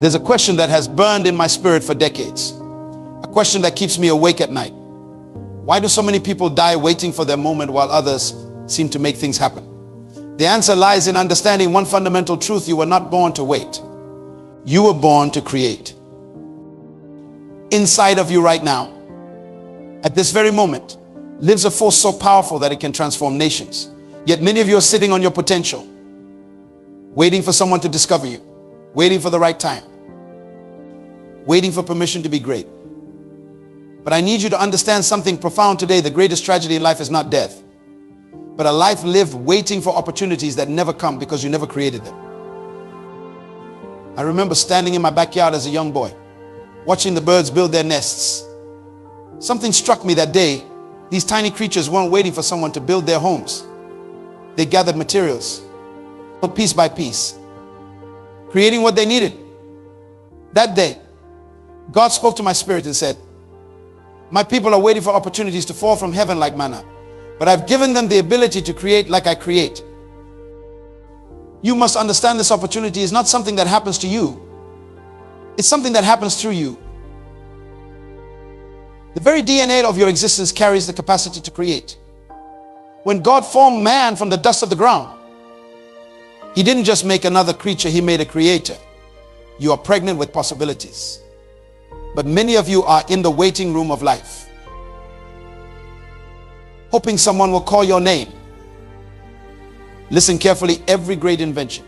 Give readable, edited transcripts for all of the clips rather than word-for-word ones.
There's a question that has burned in my spirit for decades. A question that keeps me awake at night. Why do so many people die waiting for their moment while others seem to make things happen? The answer lies in understanding one fundamental truth: you were not born to wait. You were born to create. Inside of you right now, at this very moment, lives a force so powerful that it can transform nations. Yet many of you are sitting on your potential, waiting for someone to discover you, waiting for the right time, waiting for permission to be great. But I need you to understand something profound today. The greatest tragedy in life is not death, but a life lived waiting for opportunities that never come because you never created them. I remember standing in my backyard as a young boy, watching the birds build their nests. Something struck me that day. These tiny creatures weren't waiting for someone to build their homes. They gathered materials, piece by piece, creating what they needed. That day, God spoke to my spirit and said, my people are waiting for opportunities to fall from heaven like manna, but I've given them the ability to create like I create. You must understand this opportunity is not something that happens to you. It's something that happens through you. The very DNA of your existence carries the capacity to create. When God formed man from the dust of the ground, He didn't just make another creature, He made a creator. You are pregnant with possibilities. But many of you are in the waiting room of life, hoping someone will call your name. Listen carefully. Every great invention,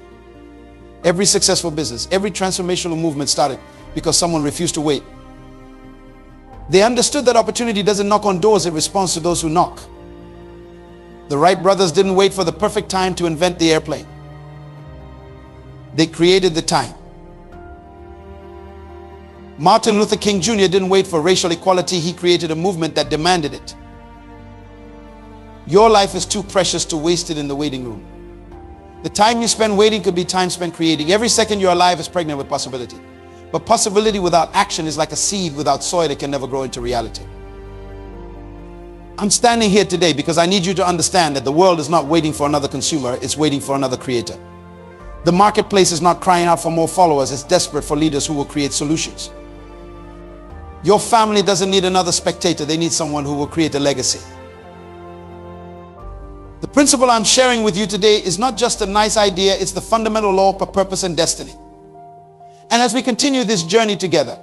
every successful business, every transformational movement started because someone refused to wait. They understood that opportunity doesn't knock on doors, it responds to those who knock. The Wright brothers didn't wait for the perfect time to invent the airplane. They created the time. Martin Luther King Jr. didn't wait for racial equality. He created a movement that demanded it. Your life is too precious to waste it in the waiting room. The time you spend waiting could be time spent creating. Every second you're alive is pregnant with possibility. But possibility without action is like a seed without soil. It can never grow into reality. I'm standing here today because I need you to understand that the world is not waiting for another consumer. It's waiting for another creator. The marketplace is not crying out for more followers. It's desperate for leaders who will create solutions. Your family doesn't need another spectator. They need someone who will create a legacy. The principle I'm sharing with you today is not just a nice idea. It's the fundamental law of purpose and destiny. And as we continue this journey together,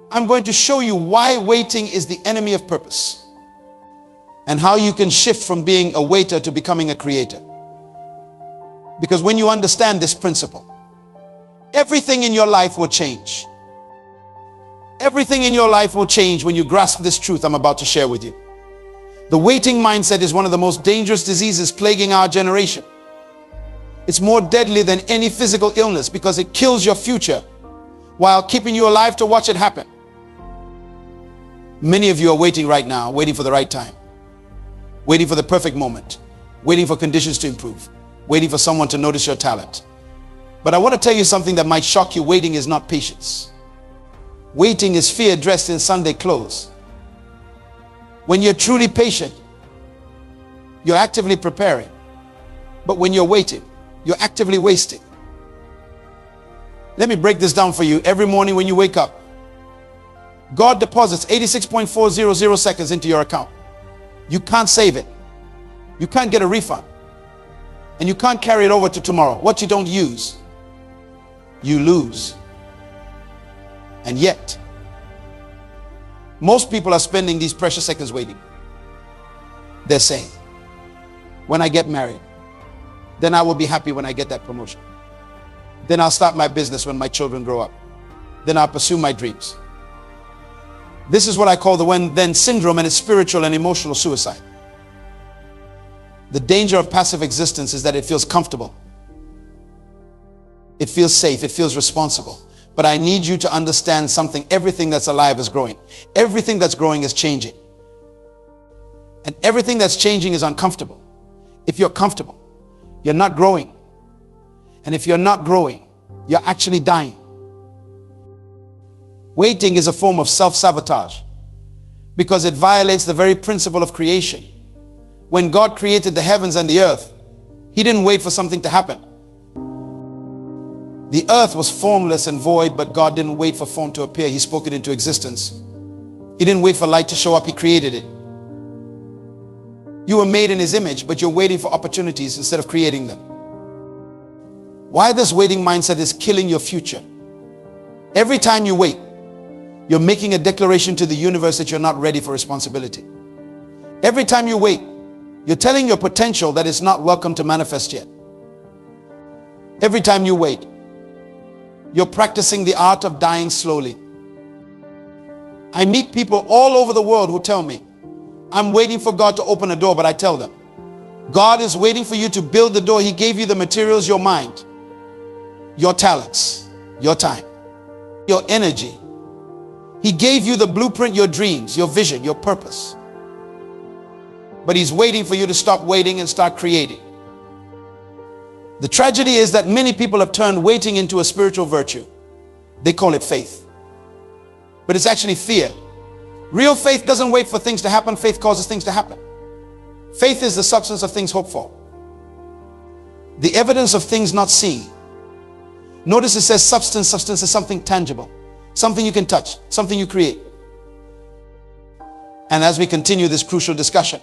I'm going to show you why waiting is the enemy of purpose and how you can shift from being a waiter to becoming a creator. Because when you understand this principle, everything in your life will change. Everything in your life will change when you grasp this truth I'm about to share with you. The waiting mindset is one of the most dangerous diseases plaguing our generation. It's more deadly than any physical illness because it kills your future while keeping you alive to watch it happen. Many of you are waiting right now, waiting for the right time, waiting for the perfect moment, waiting for conditions to improve, waiting for someone to notice your talent. But I want to tell you something that might shock you. Waiting is not patience. Waiting is fear dressed in Sunday clothes. When you're truly patient, you're actively preparing. But when you're waiting, you're actively wasting. Let me break this down for you. Every morning when you wake up, God deposits 86.400 seconds into your account. You can't save it. You can't get a refund. And you can't carry it over to tomorrow. What you don't use, you lose. And yet, most people are spending these precious seconds waiting. They're saying, when I get married, then I will be happy when I get that promotion. Then I'll start my business when my children grow up. Then I'll pursue my dreams. This is what I call the when-then syndrome, and it's spiritual and emotional suicide. The danger of passive existence is that it feels comfortable. It feels safe. It feels responsible. But I need you to understand something. Everything that's alive is growing. Everything that's growing is changing. And everything that's changing is uncomfortable. If you're comfortable, you're not growing. And if you're not growing, you're actually dying. Waiting is a form of self-sabotage because it violates the very principle of creation. When God created the heavens and the earth, He didn't wait for something to happen. The earth was formless and void, but God didn't wait for form to appear. He spoke it into existence. He didn't wait for light to show up. He created it. You were made in His image, but you're waiting for opportunities instead of creating them. Why this waiting mindset is killing your future. Every time you wait, you're making a declaration to the universe that you're not ready for responsibility. Every time you wait, you're telling your potential that it's not welcome to manifest yet. Every time you wait, you're practicing the art of dying slowly. I meet people all over the world who tell me, I'm waiting for God to open a door, but I tell them, God is waiting for you to build the door. He gave you the materials, your mind, your talents, your time, your energy. He gave you the blueprint, your dreams, your vision, your purpose. But He's waiting for you to stop waiting and start creating. The tragedy is that many people have turned waiting into a spiritual virtue. They call it faith. But it's actually fear. Real faith doesn't wait for things to happen. Faith causes things to happen. Faith is the substance of things hoped for, the evidence of things not seen. Notice it says substance. Substance is something tangible, something you can touch, something you create. And as we continue this crucial discussion,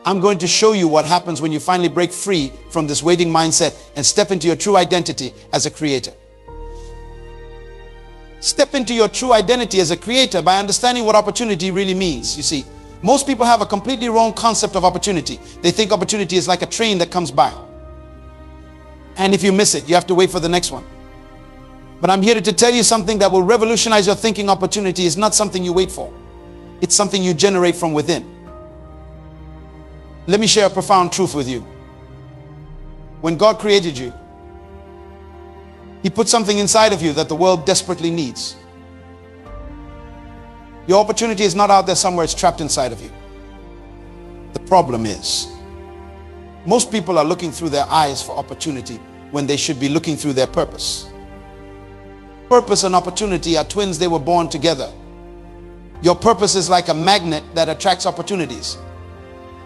I'm going to show you what happens when you finally break free from this waiting mindset and step into your true identity as a creator. Step into your true identity as a creator by understanding what opportunity really means. You see, most people have a completely wrong concept of opportunity. They think opportunity is like a train that comes by, and if you miss it, you have to wait for the next one. But I'm here to tell you something that will revolutionize your thinking. Opportunity is not something you wait for. It's something you generate from within. Let me share a profound truth with you. When God created you, He put something inside of you that the world desperately needs. Your opportunity is not out there somewhere, it's trapped inside of you. The problem is, most people are looking through their eyes for opportunity when they should be looking through their purpose. Purpose and opportunity are twins. They were born together. Your purpose is like a magnet that attracts opportunities.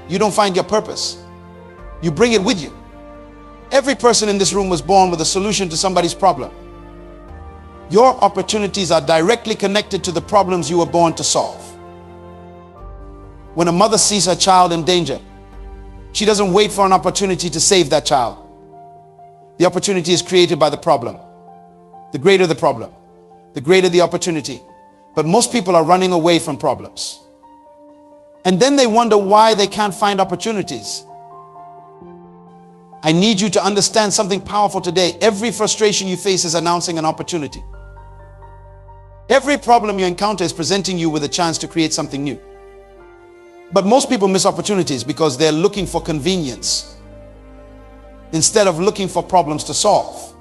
You don't find your purpose, you bring it with you. Every person in this room was born with a solution to somebody's problem. Your opportunities are directly connected to the problems you were born to solve. When a mother sees her child in danger, she doesn't wait for an opportunity to save that child. The opportunity is created by the problem. The greater the problem, the greater the opportunity. But most people are running away from problems. And then they wonder why they can't find opportunities. I need you to understand something powerful today. Every frustration you face is announcing an opportunity. Every problem you encounter is presenting you with a chance to create something new. But most people miss opportunities because they're looking for convenience instead of looking for problems to solve.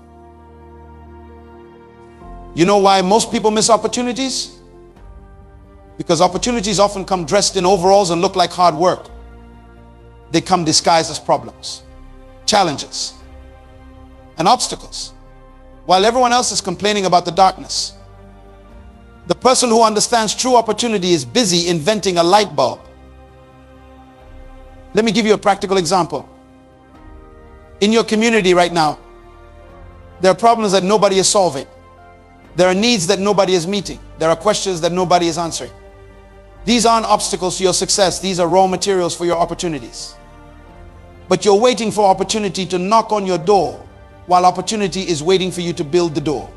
You know why most people miss opportunities? Because opportunities often come dressed in overalls and look like hard work. They come disguised as problems, challenges, and obstacles, while everyone else is complaining about the darkness. The person who understands true opportunity is busy inventing a light bulb. Let me give you a practical example. In your community right now, there are problems that nobody is solving. There are needs that nobody is meeting. There are questions that nobody is answering. These aren't obstacles to your success. These are raw materials for your opportunities. But you're waiting for opportunity to knock on your door while opportunity is waiting for you to build the door.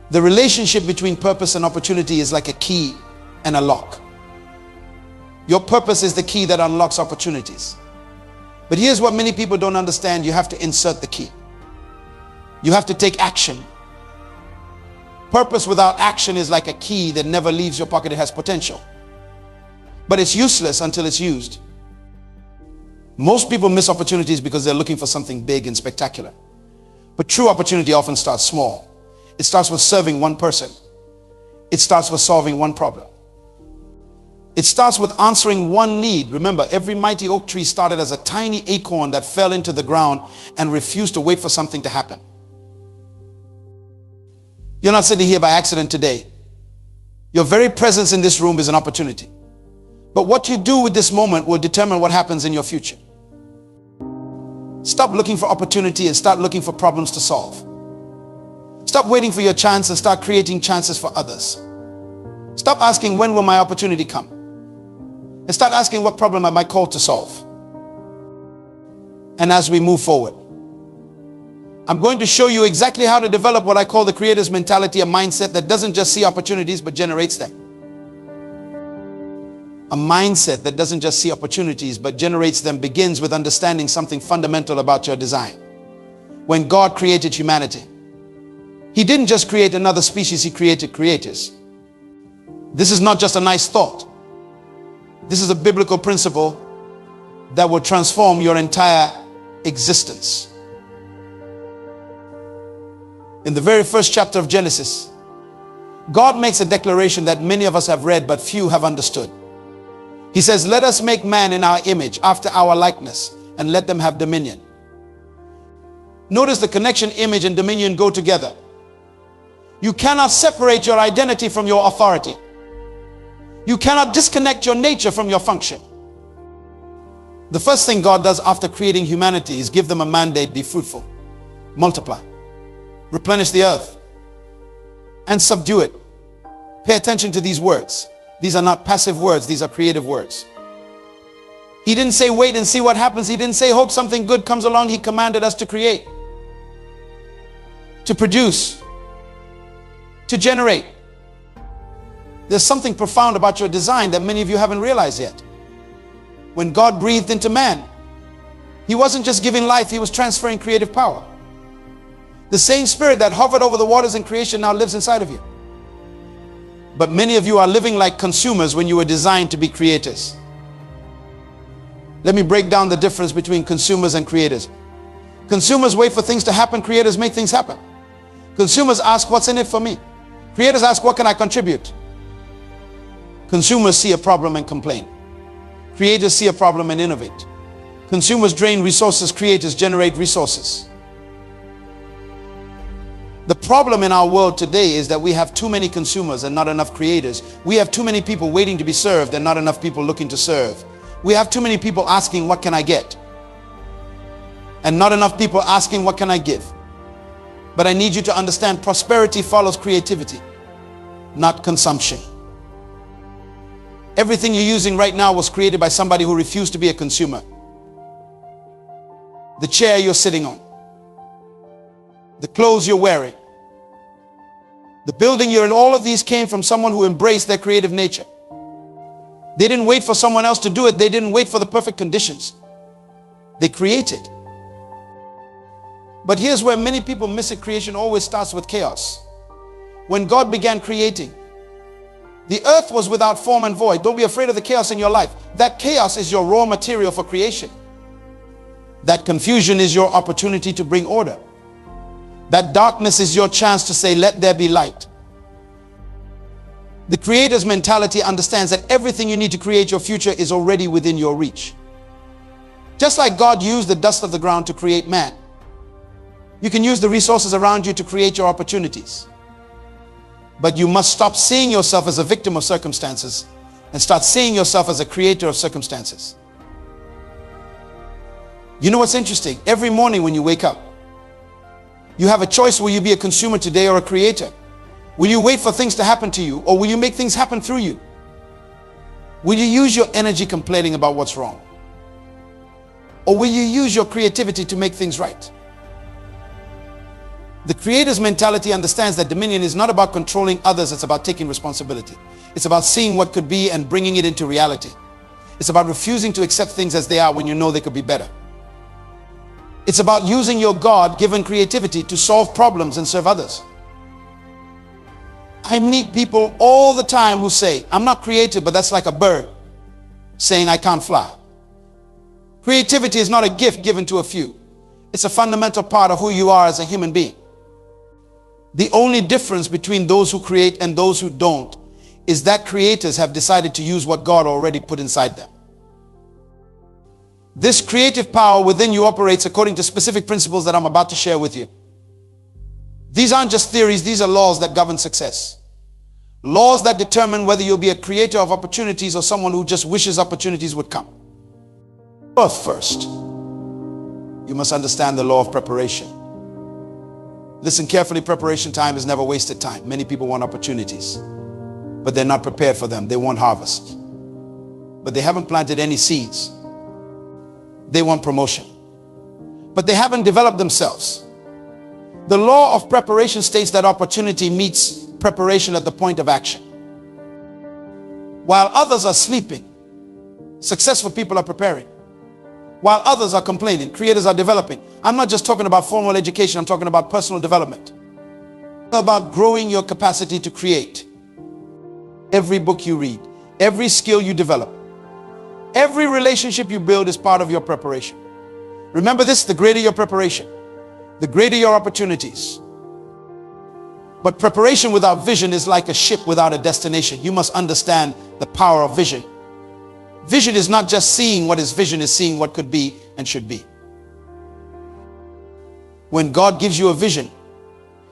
The relationship between purpose and opportunity is like a key and a lock. Your purpose is the key that unlocks opportunities. But here's what many people don't understand. You have to insert the key. You have to take action. Purpose without action is like a key that never leaves your pocket. It has potential, but it's useless until it's used. Most people miss opportunities because they're looking for something big and spectacular. But true opportunity often starts small. It starts with serving one person. It starts with solving one problem. It starts with answering one need. Remember, every mighty oak tree started as a tiny acorn that fell into the ground and refused to wait for something to happen. You're not sitting here by accident today. Your very presence in this room is an opportunity. But what you do with this moment will determine what happens in your future. Stop looking for opportunity and start looking for problems to solve. Stop waiting for your chance and start creating chances for others. Stop asking, when will my opportunity come? And start asking, what problem am I called to solve? And as we move forward, I'm going to show you exactly how to develop what I call the creator's mentality, a mindset that doesn't just see opportunities but generates them. A mindset that doesn't just see opportunities but generates them begins with understanding something fundamental about your design. When God created humanity, He didn't just create another species, He created creators. This is not just a nice thought. This is a biblical principle that will transform your entire existence. In the very first chapter of Genesis, God makes a declaration that many of us have read but few have understood. He says, let us make man in our image, after our likeness, and let them have dominion. Notice the connection, image and dominion go together. You cannot separate your identity from your authority. You cannot disconnect your nature from your function. The first thing God does after creating humanity is give them a mandate: be fruitful, multiply, replenish the earth, and subdue it. Pay attention to these words. These are not passive words, these are creative words. He didn't say wait and see what happens. He didn't say hope something good comes along. He commanded us to create, to produce, to generate. There's something profound about your design that many of you haven't realized yet. When God breathed into man, He wasn't just giving life, He was transferring creative power. The same spirit that hovered over the waters in creation now lives inside of you. But many of you are living like consumers when you were designed to be creators. Let me break down the difference between consumers and creators. Consumers wait for things to happen. Creators make things happen. Consumers ask, what's in it for me? Creators ask, what can I contribute? Consumers see a problem and complain. Creators see a problem and innovate. Consumers drain resources. Creators generate resources. The problem in our world today is that we have too many consumers and not enough creators. We have too many people waiting to be served and not enough people looking to serve. We have too many people asking, what can I get? And not enough people asking, what can I give? But I need you to understand, prosperity follows creativity, not consumption. Everything you're using right now was created by somebody who refused to be a consumer. The chair you're sitting on, the clothes you're wearing, the building you're in, all of these came from someone who embraced their creative nature. They didn't wait for someone else to do it. They didn't wait for the perfect conditions. They created. But here's where many people miss it. Creation always starts with chaos. When God began creating, the earth was without form and void. Don't be afraid of the chaos in your life. That chaos is your raw material for creation. That confusion is your opportunity to bring order. That darkness is your chance to say, let there be light. The creator's mentality understands that everything you need to create your future is already within your reach. Just like God used the dust of the ground to create man, you can use the resources around you to create your opportunities. But you must stop seeing yourself as a victim of circumstances and start seeing yourself as a creator of circumstances. You know what's interesting? Every morning when you wake up, you have a choice. Will you be a consumer today or a creator? Will you wait for things to happen to you, or will you make things happen through you? Will you use your energy complaining about what's wrong? Or will you use your creativity to make things right? The creator's mentality understands that dominion is not about controlling others. It's about taking responsibility. It's about seeing what could be and bringing it into reality. It's about refusing to accept things as they are when you know they could be better. It's about using your God-given creativity to solve problems and serve others. I meet people all the time who say, I'm not creative, but that's like a bird saying I can't fly. Creativity is not a gift given to a few. It's a fundamental part of who you are as a human being. The only difference between those who create and those who don't is that creators have decided to use what God already put inside them. This creative power within you operates according to specific principles that I'm about to share with you. These aren't just theories, these are laws that govern success. Laws that determine whether you'll be a creator of opportunities or someone who just wishes opportunities would come. Earth first. You must understand the law of preparation. Listen carefully, preparation time is never wasted time. Many people want opportunities, but they're not prepared for them. They want harvest, but they haven't planted any seeds. They want promotion, but they haven't developed themselves. The law of preparation states that opportunity meets preparation at the point of action. While others are sleeping, successful people are preparing. While others are complaining, creators are developing. I'm not just talking about formal education, I'm talking about personal development. About growing your capacity to create. Every book you read, every skill you develop, every relationship you build is part of your preparation. Remember this, the greater your preparation, the greater your opportunities. But preparation without vision is like a ship without a destination. You must understand the power of vision. Vision is not just seeing what is vision, is seeing what could be and should be. When God gives you a vision,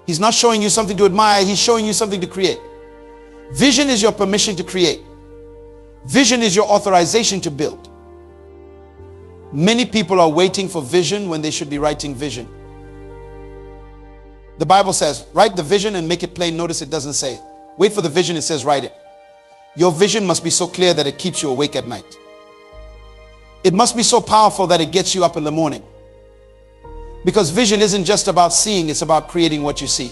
He's not showing you something to admire, He's showing you something to create. Vision is your permission to create. Vision is your authorization to build. Many people are waiting for vision when they should be writing vision. The Bible says, write the vision and make it plain. Notice it doesn't say, wait for the vision, it says write it. Your vision must be so clear that it keeps you awake at night. It must be so powerful that it gets you up in the morning. Because vision isn't just about seeing, it's about creating what you see.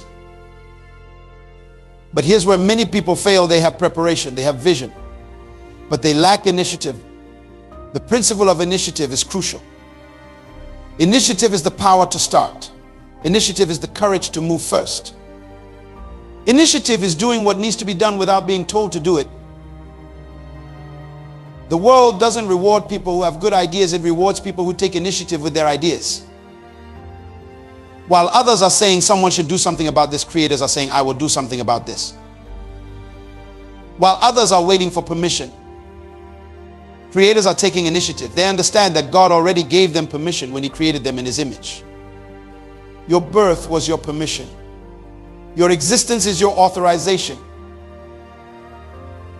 But here's where many people fail. They have preparation, they have vision, but they lack initiative. The principle of initiative is crucial. Initiative is the power to start. Initiative is the courage to move first. Initiative is doing what needs to be done without being told to do it. The world doesn't reward people who have good ideas, it rewards people who take initiative with their ideas. While others are saying someone should do something about this, creators are saying, I will do something about this. While others are waiting for permission, creators are taking initiative. They understand that God already gave them permission when He created them in His image. Your birth was your permission. Your existence is your authorization.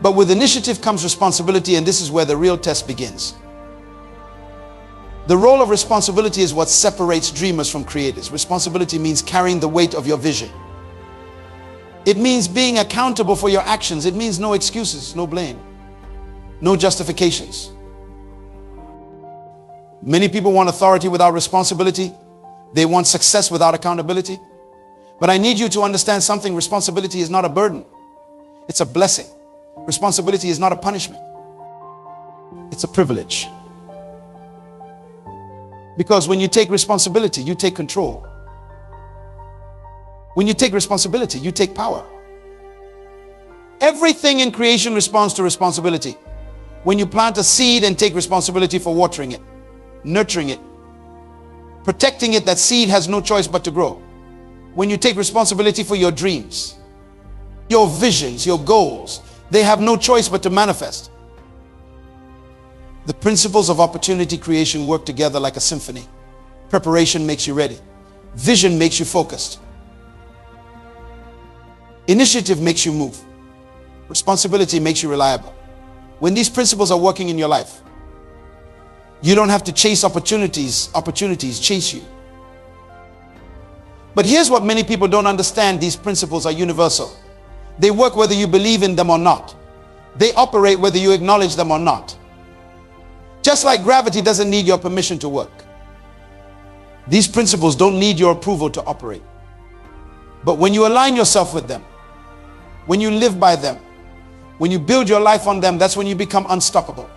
But with initiative comes responsibility, and this is where the real test begins. The role of responsibility is what separates dreamers from creators. Responsibility means carrying the weight of your vision. It means being accountable for your actions. It means no excuses, no blame, no justifications. Many people want authority without responsibility. They want success without accountability. But I need you to understand something. Responsibility is not a burden. It's a blessing. Responsibility is not a punishment. It's a privilege. Because when you take responsibility, you take control. When you take responsibility, you take power. Everything in creation responds to responsibility. When you plant a seed and take responsibility for watering it, nurturing it, protecting it, that seed has no choice but to grow. When you take responsibility for your dreams, your visions, your goals, they have no choice but to manifest. The principles of opportunity creation work together like a symphony. Preparation makes you ready. Vision makes you focused. Initiative makes you move. Responsibility makes you reliable. When these principles are working in your life, you don't have to chase opportunities. Opportunities chase you. But here's what many people don't understand. These principles are universal. They work whether you believe in them or not. They operate whether you acknowledge them or not. Just like gravity doesn't need your permission to work. These principles don't need your approval to operate. But when you align yourself with them, when you live by them, when you build your life on them, that's when you become unstoppable.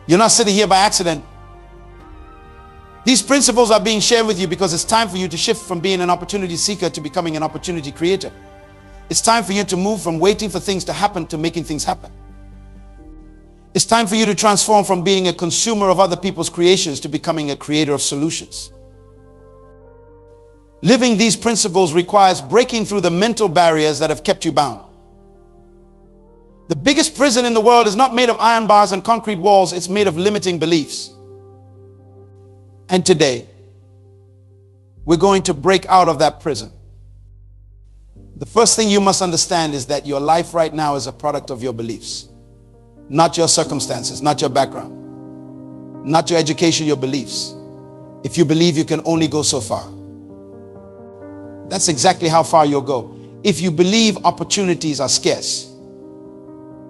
You're not sitting here by accident. These principles are being shared with you because it's time for you to shift from being an opportunity seeker to becoming an opportunity creator. It's time for you to move from waiting for things to happen to making things happen. It's time for you to transform from being a consumer of other people's creations to becoming a creator of solutions. Living these principles requires breaking through the mental barriers that have kept you bound. The biggest prison in the world is not made of iron bars and concrete walls. It's made of limiting beliefs. And today, we're going to break out of that prison. The first thing you must understand is that your life right now is a product of your beliefs. Not your circumstances, not your background, not your education, your beliefs. if you believe you can only go so far. That's exactly how far you'll go. If you believe opportunities are scarce,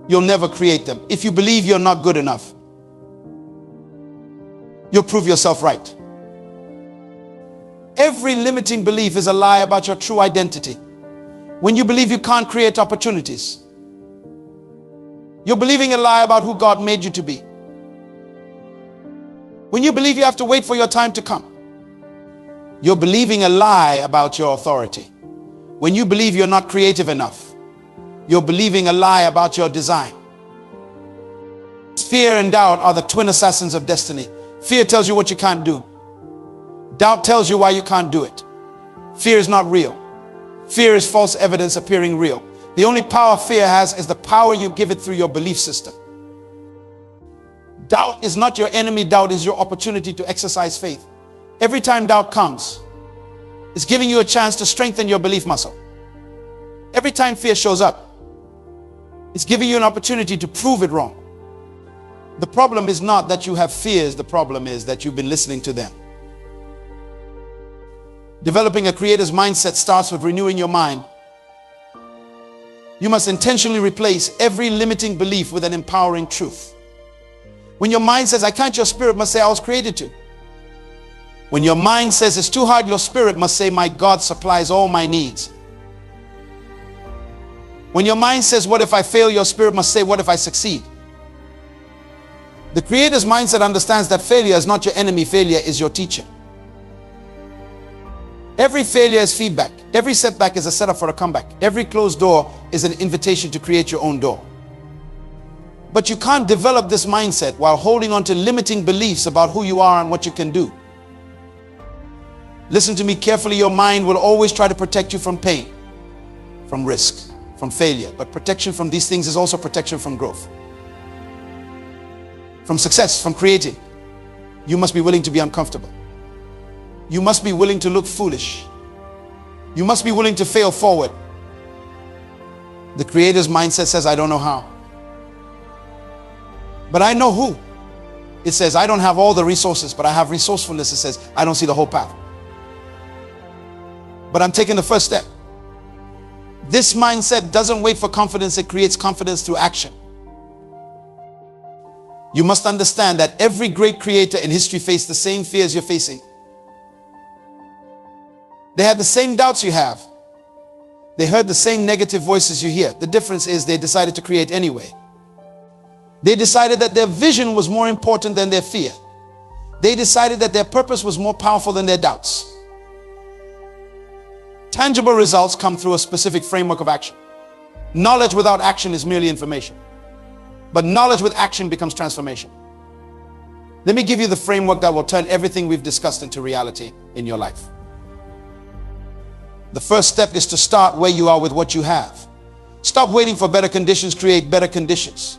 you'll never create them. If you believe you're not good enough, you'll prove yourself right. Every limiting belief is a lie about your true identity. When you believe you can't create opportunities, you're believing a lie about who God made you to be. When you believe you have to wait for your time to come, you're believing a lie about your authority. When you believe you're not creative enough, you're believing a lie about your design. Fear and doubt are the twin assassins of destiny. Fear tells you what you can't do. Doubt tells you why you can't do it. Fear is not real. Fear is false evidence appearing real. The only power fear has is the power you give it through your belief system. Doubt is not your enemy. Doubt is your opportunity to exercise faith. Every time doubt comes, it's giving you a chance to strengthen your belief muscle. Every time fear shows up, it's giving you an opportunity to prove it wrong. The problem is not that you have fears. The problem is that you've been listening to them. Developing a creator's mindset starts with renewing your mind. You must intentionally replace every limiting belief with an empowering truth. When your mind says, I can't, your spirit must say, I was created to. When your mind says it's too hard, your spirit must say, my God supplies all my needs. When your mind says, what if I fail, your spirit must say, what if I succeed? The creator's mindset understands that failure is not your enemy. Failure is your teacher. Every failure is feedback. Every setback is a setup for a comeback. Every closed door is an invitation to create your own door. But you can't develop this mindset while holding on to limiting beliefs about who you are and what you can do. Listen to me carefully. Your mind will always try to protect you from pain, from risk, from failure. But protection from these things is also protection from growth, from success, from creating. You must be willing to be uncomfortable. You must be willing to look foolish. You must be willing to fail forward. The creator's mindset says, I don't know how, but I know who. It says, I don't have all the resources, but I have resourcefulness. It says, I don't see the whole path, but I'm taking the first step. This mindset doesn't wait for confidence. It creates confidence through action. You must understand that every great creator in history faced the same fears you're facing. They had the same doubts you have. They heard the same negative voices you hear. The difference is they decided to create anyway. They decided that their vision was more important than their fear. They decided that their purpose was more powerful than their doubts. Tangible results come through a specific framework of action. Knowledge without action is merely information. But knowledge with action becomes transformation. Let me give you the framework that will turn everything we've discussed into reality in your life. The first step is to start where you are with what you have. Stop waiting for better conditions. Create better conditions.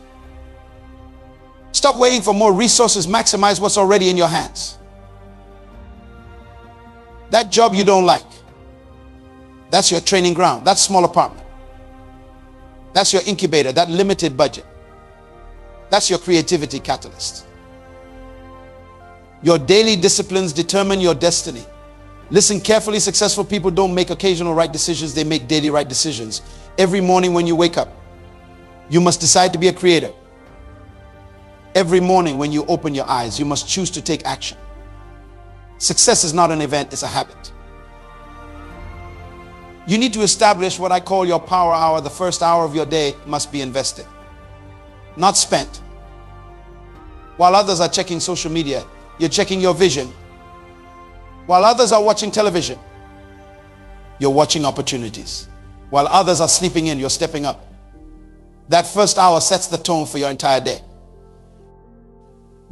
Stop waiting for more resources. Maximize what's already in your hands. That job you don't like, that's your training ground. That small apartment, that's your incubator. That limited budget, that's your creativity catalyst. Your daily disciplines determine your destiny. Listen carefully. Successful people don't make occasional right decisions. They make daily right decisions. Every morning when you wake up, you must decide to be a creator. Every morning when you open your eyes, you must choose to take action. Success is not an event, it's a habit. You need to establish what I call your power hour. The first hour of your day must be invested, not spent. While others are checking social media, you're checking your vision. While others are watching television, you're watching opportunities. While others are sleeping in, you're stepping up. That first hour sets the tone for your entire day.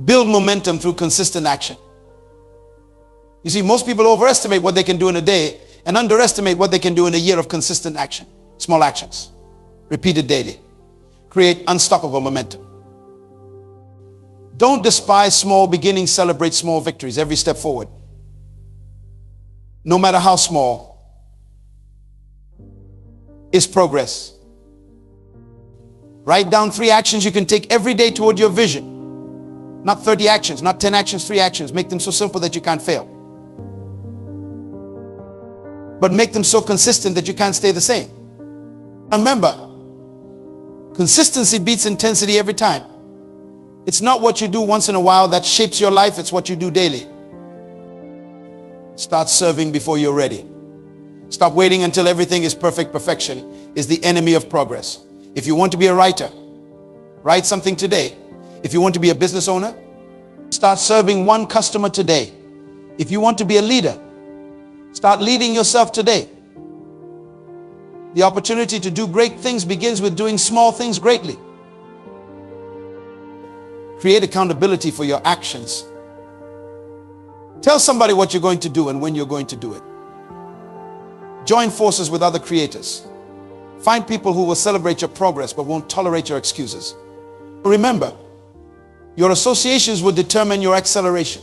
Build momentum through consistent action. You see, most people overestimate what they can do in a day and underestimate what they can do in a year of consistent action. Small actions, repeated daily, create unstoppable momentum. Don't despise small beginnings. Celebrate small victories. Every step forward, no matter how small, is progress. Write down 3 actions you can take every day toward your vision. Not 30 actions, not 10 actions, 3 actions. Make them so simple that you can't fail. but make them so consistent that you can't stay the same. Remember, consistency beats intensity every time. It's not what you do once in a while that shapes your life, it's what you do daily. Start serving before you're ready. Stop waiting until everything is perfect. Perfection is the enemy of progress. If you want to be a writer, write something today. If you want to be a business owner, start serving one customer today. If you want to be a leader, start leading yourself today. The opportunity to do great things begins with doing small things greatly. Create accountability for your actions. Tell somebody what you're going to do and when you're going to do it. Join forces with other creators. Find people who will celebrate your progress but won't tolerate your excuses. Remember, your associations will determine your acceleration.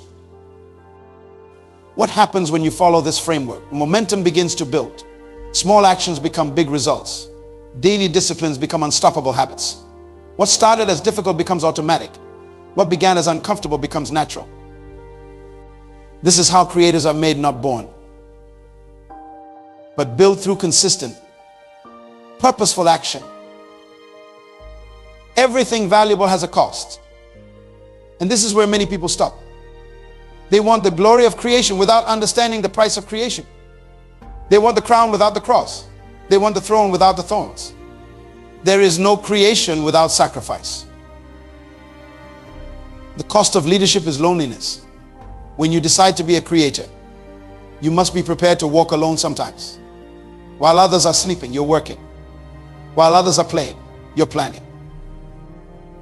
What happens when you follow this framework? Momentum begins to build. Small actions become big results. Daily disciplines become unstoppable habits. What started as difficult becomes automatic. What began as uncomfortable becomes natural. This is how creators are made, not born, but built through consistent, purposeful action. Everything valuable has a cost. And this is where many people stop. They want the glory of creation without understanding the price of creation. They want the crown without the cross. They want the throne without the thorns. There is no creation without sacrifice. The cost of leadership is loneliness. When you decide to be a creator, you must be prepared to walk alone sometimes. While others are sleeping, you're working. While others are playing, you're planning.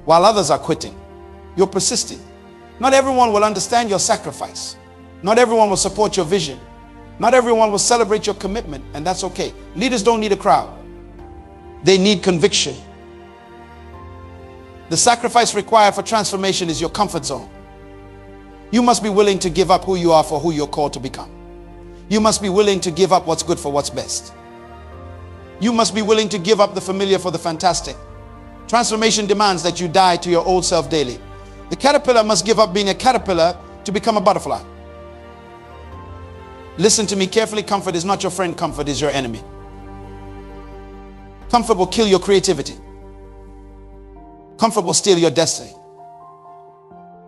While others are quitting, you're persisting. Not everyone will understand your sacrifice. Not everyone will support your vision. Not everyone will celebrate your commitment, and that's okay. Leaders don't need a crowd. They need conviction. The sacrifice required for transformation is your comfort zone. You must be willing to give up who you are for who you're called to become. You must be willing to give up what's good for what's best. You must be willing to give up the familiar for the fantastic. Transformation demands that you die to your old self daily. The caterpillar must give up being a caterpillar to become a butterfly. Listen to me carefully. Comfort is not your friend. Comfort is your enemy. Comfort will kill your creativity. Comfort will steal your destiny.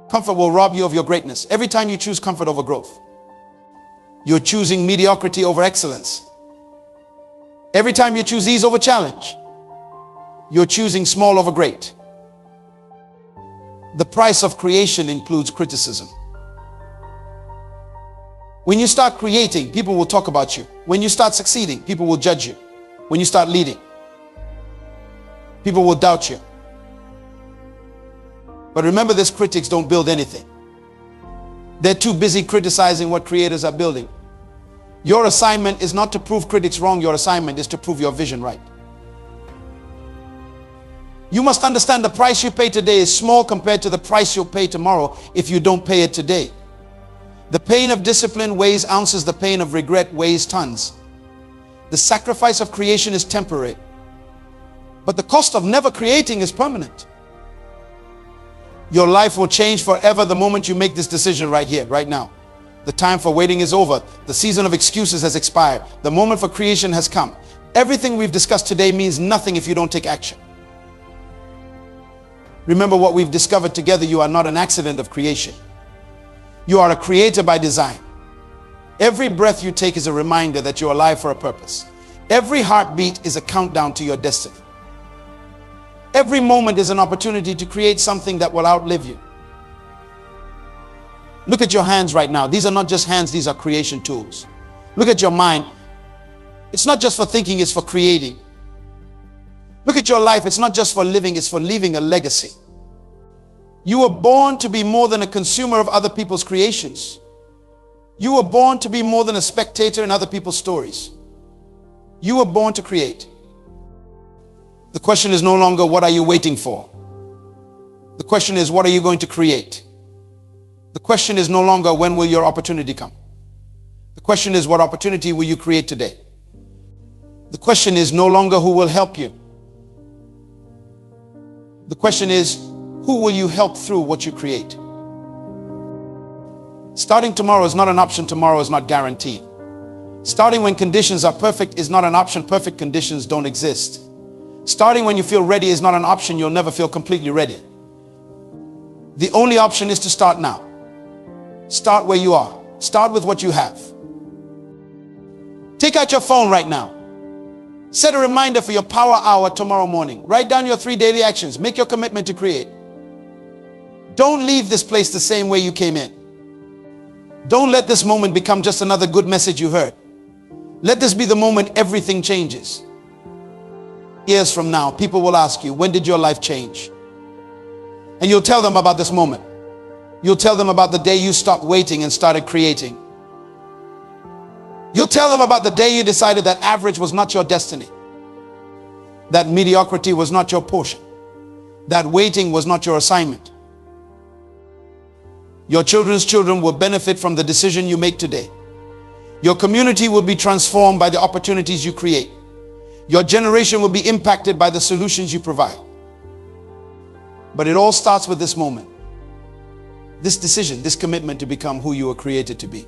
Comfort will rob you of your greatness. Every time you choose comfort over growth, you're choosing mediocrity over excellence. Every time you choose ease over challenge, you're choosing small over great. The price of creation includes criticism. When you start creating, people will talk about you. When you start succeeding, people will judge you. When you start leading, people will doubt you. But remember this, critics don't build anything. They're too busy criticizing what creators are building. Your assignment is not to prove critics wrong. Your assignment is to prove your vision right. You must understand the price you pay today is small compared to the price you'll pay tomorrow if you don't pay it today. The pain of discipline weighs ounces. The pain of regret weighs tons. The sacrifice of creation is temporary, but the cost of never creating is permanent. Your life will change forever the moment you make this decision right here, right now. The time for waiting is over. The season of excuses has expired. The moment for creation has come. Everything we've discussed today means nothing if you don't take action. Remember what we've discovered together. You are not an accident of creation. You are a creator by design. Every breath you take is a reminder that you're alive for a purpose. Every heartbeat is a countdown to your destiny. Every moment is an opportunity to create something that will outlive you. Look at your hands right now. These are not just hands, these are creation tools. Look at your mind. It's not just for thinking, it's for creating. Look at your life. It's not just for living, it's for leaving a legacy. You were born to be more than a consumer of other people's creations. You were born to be more than a spectator in other people's stories. You were born to create. The question is no longer, what are you waiting for? The question is, what are you going to create? The question is no longer, when will your opportunity come? The question is, what opportunity will you create today? The question is no longer, who will help you? The question is, who will you help through what you create? Starting tomorrow is not an option. Tomorrow is not guaranteed. Starting when conditions are perfect is not an option. Perfect conditions don't exist. Starting when you feel ready is not an option. You'll never feel completely ready. The only option is to start now. Start where you are. Start with what you have. Take out your phone right now. Set a reminder for your power hour tomorrow morning. Write down your 3 daily actions. Make your commitment to create. Don't leave this place the same way you came in. Don't let this moment become just another good message you heard. Let this be the moment everything changes. Years from now, people will ask you, when did your life change? And you'll tell them about this moment. You'll tell them about the day you stopped waiting and started creating. You'll tell them about the day you decided that average was not your destiny. That mediocrity was not your portion. That waiting was not your assignment. Your children's children will benefit from the decision you make today. Your community will be transformed by the opportunities you create. Your generation will be impacted by the solutions you provide. But it all starts with this moment. This decision, this commitment to become who you were created to be.